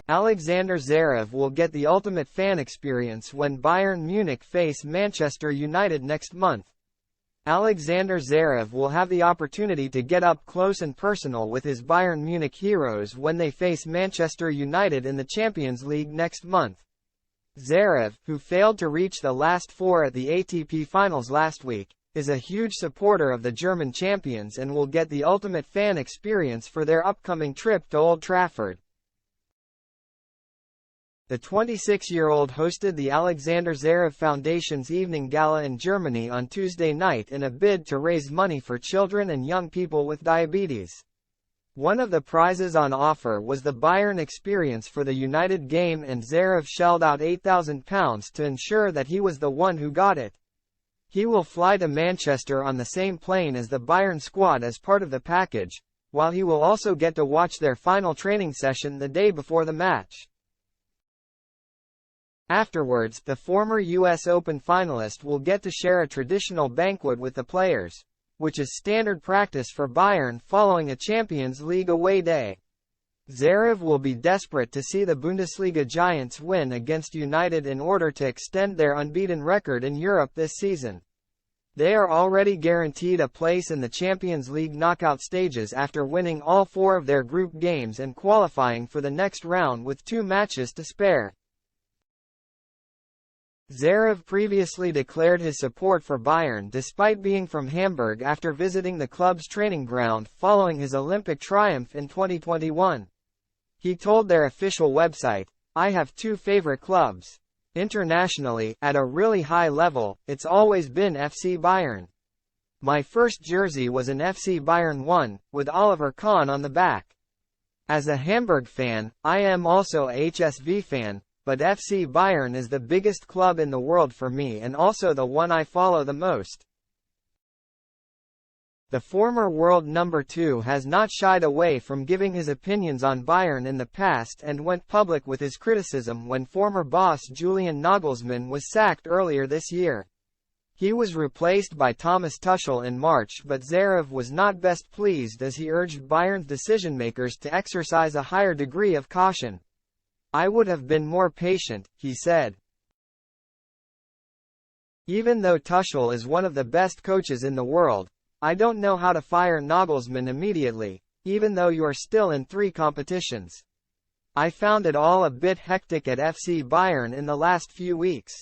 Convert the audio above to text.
Alexander Zverev will get the ultimate fan experience when Bayern Munich face Manchester United next month. Alexander Zverev will have the opportunity to get up close and personal with his Bayern Munich heroes when they face Manchester United in the Champions League next month. Zverev, who failed to reach the last four at the ATP Finals last week, is a huge supporter of the German champions and will get the ultimate fan experience for their upcoming trip to Old Trafford. The 26-year-old hosted the Alexander Zverev Foundation's evening gala in Germany on Tuesday night in a bid to raise money for children and young people with diabetes. One of the prizes on offer was the Bayern experience for the United game, and Zverev shelled out £8,000 to ensure that he was the one who got it. He will fly to Manchester on the same plane as the Bayern squad as part of the package, while he will also get to watch their final training session the day before the match. Afterwards, the former US Open finalist will get to share a traditional banquet with the players, which is standard practice for Bayern following a Champions League away day. Zverev will be desperate to see the Bundesliga giants win against United in order to extend their unbeaten record in Europe this season. They are already guaranteed a place in the Champions League knockout stages after winning all four of their group games and qualifying for the next round with 2 matches to spare. Zverev previously declared his support for Bayern despite being from Hamburg after visiting the club's training ground following his Olympic triumph in 2021. He told their official website, "I have 2 favorite clubs. Internationally, at a really high level, it's always been FC Bayern. My first jersey was an FC Bayern 1, with Oliver Kahn on the back. As a Hamburg fan, I am also a HSV fan, but FC Bayern is the biggest club in the world for me and also the one I follow the most." The former world number 2 has not shied away from giving his opinions on Bayern in the past and went public with his criticism when former boss Julian Nagelsmann was sacked earlier this year. He was replaced by Thomas Tuchel in March, but Zverev was not best pleased as he urged Bayern's decision-makers to exercise a higher degree of caution. "I would have been more patient," he said. "Even though Tuchel is one of the best coaches in the world, I don't know how to fire Nagelsmann immediately, even though you are still in 3 competitions. I found it all a bit hectic at FC Bayern in the last few weeks.